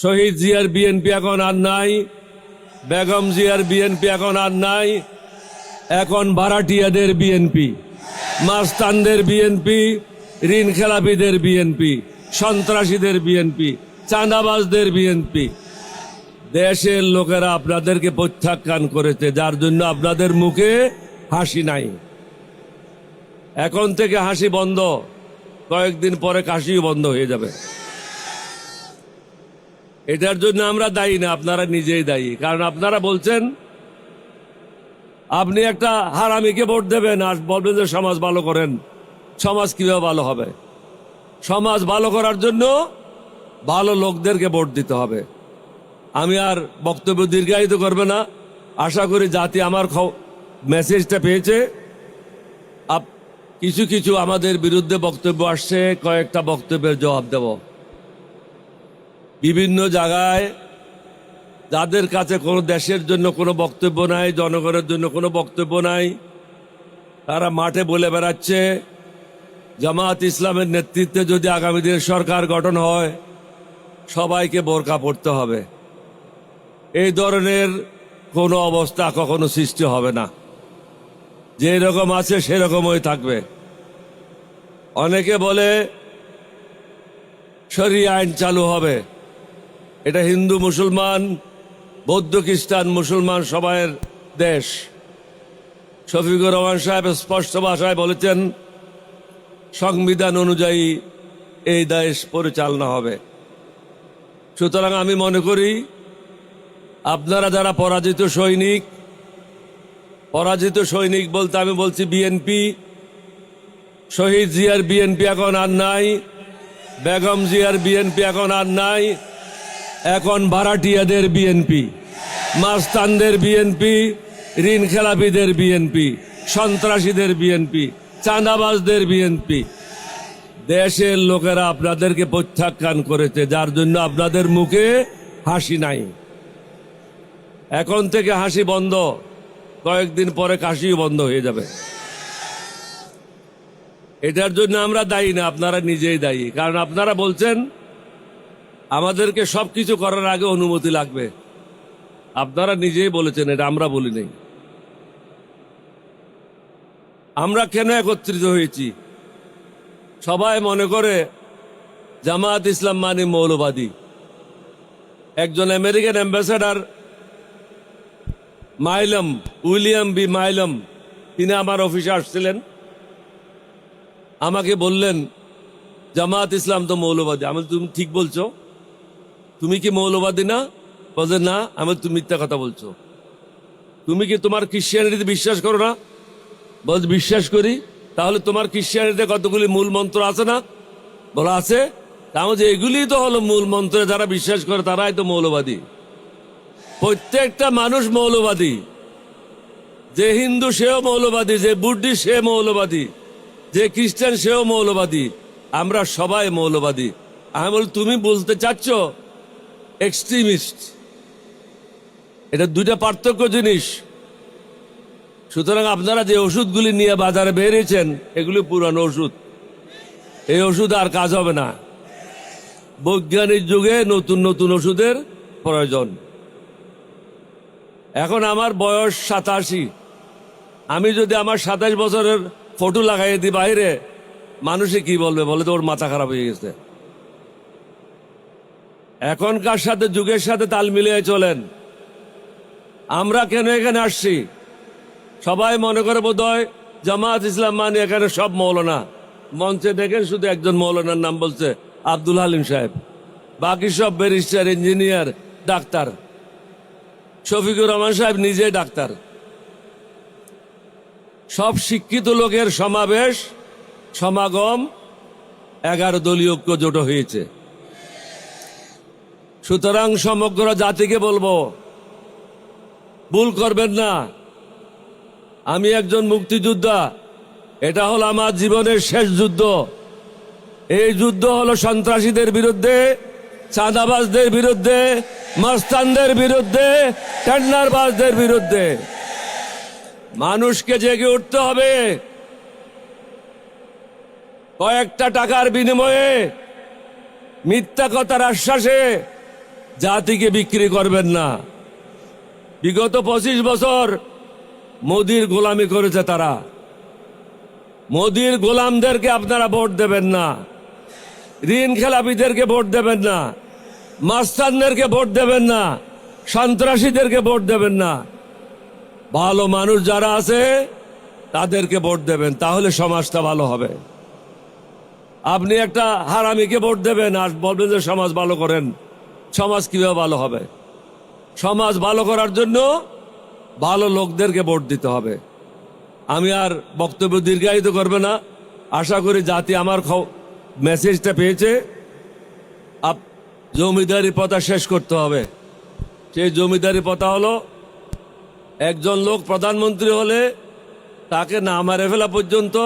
শহীদ জিয়ার বিএনপি এখন আর নাই, বেগম জিয়ার বিএনপি এখন আর নাই, এখন ভাড়াটিয়াদের বিএনপি, মাস্তানদের বিএনপি, ঋণ খেলাপিদের বিএনপি, সন্ত্রাসীদের বিএনপি, চাঁদাবাজদের বিএনপি। দেশের লোকেরা আপনাদেরকে প্রত্যাখ্যান করেছে, যার জন্য আপনাদের মুখে হাসি নাই। এখন থেকে হাসি বন্ধ, কয়েকদিন পরে কাশিও বন্ধ হয়ে যাবে। এটার জন্য আমরা দায়ী না, আপনারা নিজেই দায়ী। কারণ আপনারা বলছেন আপনি একটা হারামিকে ভোট দেবেন আর বলবেন যে সমাজ ভালো করেন। সমাজ কিভাবে ভালো হবে? সমাজ ভালো করার জন্য ভালো লোকদেরকে ভোট দিতে হবে। আমি আর বক্তব্য দীর্ঘায়িত করবে না। আশা করি জাতি আমার মেসেজটা পেয়েছে। কিছু কিছু আমাদের বিরুদ্ধে বক্তব্য আসছে, কয়েকটা বক্তব্যের জবাব দেব। বিভিন্ন জায়গায় যাদের কাছে কোনো দেশের জন্য কোনো বক্তব্য নাই, জনগণের জন্য কোনো বক্তব্য নাই, তারা মাঠে বলে বেড়াচ্ছে জামাত ইসলামের নেতৃত্বে যদি আগামী দিনের সরকার গঠন হয় সবাইকে বোরকা পড়তে হবে। এই ধরনের কোনো অবস্থা কখনো সৃষ্টি হবে না। যে রকম আছে সেরকমই থাকবে। অনেকে বলে শরিয়া আইন চালু হবে। এটা হিন্দু মুসলমান, বৌদ্ধ খ্রিস্টান মুসলমান সবাইয়ের দেশ। শফিকুর রহমান সাহেব স্পষ্ট ভাষায় বলেছেন সংবিধান অনুযায়ী এই দেশ পরিচালনা হবে। সুতরাং আমি মনে করি আপনারা যারা পরাজিত সৈনিক বলতে আমি বলছি বিএনপি, শহীদ জিয়ার বিএনপি এখন আর নাই, বেগম জিয়ার বিএনপি এখন আর নাই, এখন ভাড়াটিয়াদের বিএনপি, মাস্তানদের বিএনপি, ঋণ খেলাপিদের বিএনপি, সন্ত্রাসীদের বিএনপি, চাঁদাবাজদের বিএনপি। দেশের লোকেরা আপনাদেরকে প্রত্যাখ্যান করেছে, যার জন্য আপনাদের মুখে হাসি নাই। এখন থেকে হাসি বন্ধ, কয়েকদিন পরে কাশিও বন্ধ হয়ে যাবে। এটার জন্য আমরা দায়ী না, আপনারা নিজেই দায়ী। কারণ আপনারা বলছেন আমাদেরকে সবকিছু করার আগে অনুমতি লাগবে। আপনারা নিজেই বলেছেন, এটা আমরা বলি নাই। আমরা কেন একত্রিত হয়েছি? সবাই মনে করে জামাত ইসলাম মানে মৌলবাদী। একজন আমেরিকান অ্যাম্বাসেডর উইলিয়াম বি মাইলম, তিনি আমার অফিসে আসছিলেন। আমাকে বললেন জামাত ইসলাম তো মৌলবাদী। আমি তুমি ঠিক বলছো, তুমি কি মৌলবাদী না? বলছে না। আমি তুমি মিথ্যা কথা বলছো। তুমি কি তোমার খ্রিস্টানিটিতে বিশ্বাস করো না? বল বিশ্বাস করি। তাহলে তোমার খ্রিস্টানিটিতে কতগুলি মূল মন্ত্র আছে না? বলা আছে। তাহলে এগুলি তো হলো মূল মন্ত্রে যারা বিশ্বাস করে তারাই তো মৌলবাদী। প্রত্যেকটা মানুষ মৌলবাদী। যে হিন্দু সেও মৌলবাদী, যে বুদ্ধিস্ট সে মৌলবাদী, যে খ্রিস্টান সেও মৌলবাদী। আমরা সবাই মৌলবাদী। আমি বল তুমি বলতে চাচ্ছ এক্সট্রিমিস্ট। এটা দুইটা পার্থক্য জিনিস। সুতরাং আপনারা যে ওষুধগুলি নিয়ে বাজারে বেরিয়েছেন এগুলি পুরানো ওষুধ। এই ওষুধ আর কাজ হবে না। বৈজ্ঞানিক যুগে নতুন নতুন ওষুধের প্রয়োজন। এখন আমার বয়স 87। আমি যদি আমার 27 বছরের ফটো লাগাই দিই বাইরে, মানুষে কি বলবে? বলে তো ওর মাথা খারাপ হয়ে গেছে। এখনকার সাথে যুগের সাথে তাল মিলিয়ে চলেন। আমরা কেন এখানে আসছি? সবাই মনে করে বোধহয় জামাত ইসলাম মানে এখানে সব মৌলানা। মঞ্চে দেখেন শুধু একজন মৌলানার নাম বলছে, আব্দুল হালিম সাহেব। বাকি সব barrister, engineer, doctor. Shafiqur Rahman সাহেব নিজে ডাক্তার। সব শিক্ষিত লোকের সমাগম 11 দলীয় ঐক্য জোট হয়েছে। সুতরাং সমগ্র জাতিকে বলবো ভুল করবেন না। আমি একজন মুক্তিযোদ্ধা। এটা হলো আমার জীবনের শেষ যুদ্ধ। এই যুদ্ধ হলো সন্ত্রাসীদের বিরুদ্ধে, চাঁদাবাজদের বিরুদ্ধে, মস্তানদের বিরুদ্ধে, টেন্ডারবাজদের বিরুদ্ধে। মানুষকে জেগে উঠতে হবে। কয়েকটা টাকার বিনিময়ে, মিথ্যা কথার আশ্বাসে জাতিকে বিক্রি করবেন না। বিগত 25 বছর মোদির গোলামি করেছে তারা। মোদির গোলামদেরকে আপনারা ভোট দেবেন না, ঋণ খেলাপিদেরকে ভোট দেবেন না, মাস্তানদেরকে ভোট দেবেন না, সন্ত্রাসীদেরকে ভোট দেবেন না। ভালো মানুষ যারা আছে তাদেরকে ভোট দেবেন, তাহলে সমাজটা ভালো হবে। আপনি একটা হারামিকে ভোট দেবেন আর বলবেন যে সমাজ ভালো করেন, সমাজ কিভাবে ভালো হবে? সমাজ ভালো করার জন্য ভালো লোকদেরকে ভোট দিতে হবে। আমি আর বক্তব্য দীর্ঘায়িত করবে না। আশা করি জাতি আমার মেসেজটা পেয়েছে। জমিদারি প্রথা শেষ করতে হবে। সেই জমিদারি প্রথা হলো, একজন লোক প্রধানমন্ত্রী হলে তাকে না মারে ফেলা পর্যন্ত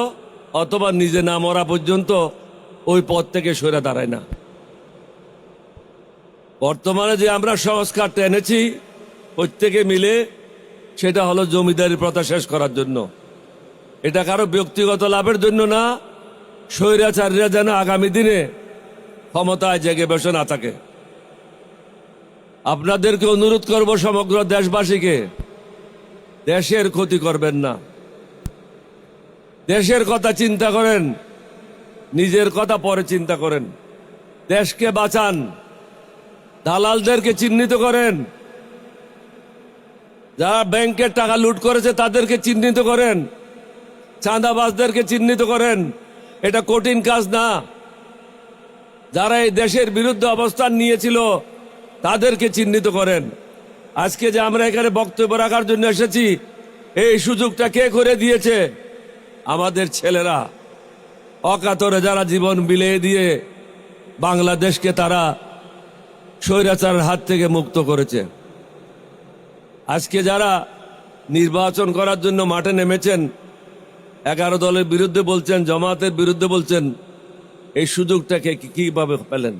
অথবা নিজে না মরা পর্যন্ত ওই পদ থেকে সরে দাঁড়ায় না। বর্তমানে যে আমরা সংস্কারটা এনেছি প্রত্যেকে মিলে, সেটা হলো জমিদারি প্রথা শেষ করার জন্য। এটা কারো ব্যক্তিগত লাভের জন্য না, স্বৈরাচারীরা যেন আগামী দিনে ক্ষমতায় জেগে বসে না থাকে। আপনাদেরকে অনুরোধ করব, সমগ্র দেশবাসীকে, দেশের ক্ষতি করবেন না। দেশের কথা চিন্তা করেন, নিজের কথা পরে চিন্তা করেন। দেশকে বাঁচান, দালালদেরকে চিহ্নিত করেন, যারা ব্যাংকের টাকা লুট করেছে তাদেরকে চিহ্নিত করেন, চাঁদাবাজদেরকে চিহ্নিত করেন। এটা কঠিন কাজ না। যারা এই দেশের বিরুদ্ধে অবস্থান নিয়েছিল তাদেরকে চিহ্নিত করেন। আজকে যে আমরা এখানে বক্তব্য রাখার জন্য এসেছি, এই সুযোগটা কে করে দিয়েছে? আমাদের ছেলেরা, অকাতরে যারা জীবন বিলিয়ে দিয়ে বাংলাদেশকে তারা স্বৈরাচারের হাত থেকে মুক্ত করেছে। আজকে যারা নির্বাচন করার জন্য মাঠে নেমেছেন, 11 দলের বিরুদ্ধে বলছেন, জামাতের বিরুদ্ধে বলছেন, এই সুযোগটাকে কিভাবে পেলেন?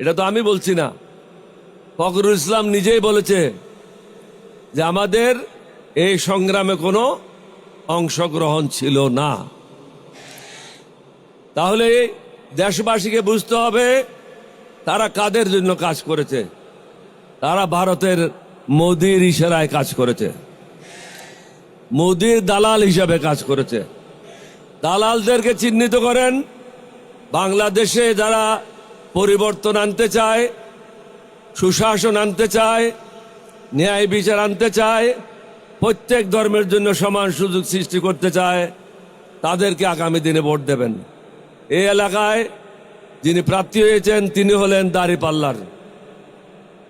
এটা তো আমি বলছি না, ফখরুল ইসলাম নিজেই বলেছে যে আমাদের এই সংগ্রামে কোনো অংশগ্রহণ ছিল না। তাহলে দেশবাসীকে বুঝতে হবে তারা কাদের জন্য কাজ করেছে। তারা ভারতের মোদির ইশারায় কাজ করেছে, মোদির দালাল হিসাবে কাজ করেছে। দালালদেরকে চিহ্নিত করেন। বাংলাদেশে যারা পরিবর্তন আনতে চায়, সুশাসন আনতে চায়, ন্যায় বিচার আনতে চায়, প্রত্যেক ধর্মের জন্য সমান সুযোগ সৃষ্টি করতে চায়, তাদেরকে আগামী দিনে ভোট দেবেন। এই এলাকায় যিনি প্রার্থী হয়েছেন তিনি হলেন দাঁড়িপাল্লার।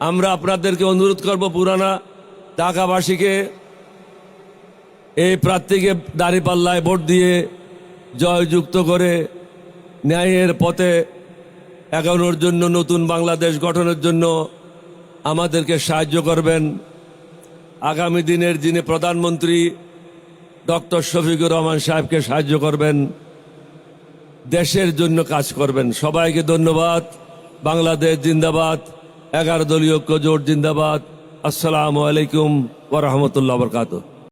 আমরা আপনাদেরকে অনুরোধ করব, পুরানা ঢাকাবাসীকে এই প্রার্থীকে দাঁড়িপাল্লায় ভোট দিয়ে জয়যুক্ত করে ন্যায়ের পথে এগোনোর জন্য, নতুন বাংলাদেশ গঠনের জন্য আমাদেরকে সাহায্য করবেন। আগামী দিনের যিনি প্রধানমন্ত্রী ডক্টর শফিকুর রহমান সাহেবকে সাহায্য করবেন, দেশের জন্য কাজ করবেন। সবাইকে ধন্যবাদ। বাংলাদেশ জিন্দাবাদ, 11 দলীয় ঐক্য জোট জিন্দাবাদ। আসসালামু আলাইকুম ওয়া রাহমাতুল্লাহি ওয়া বারাকাতুহু।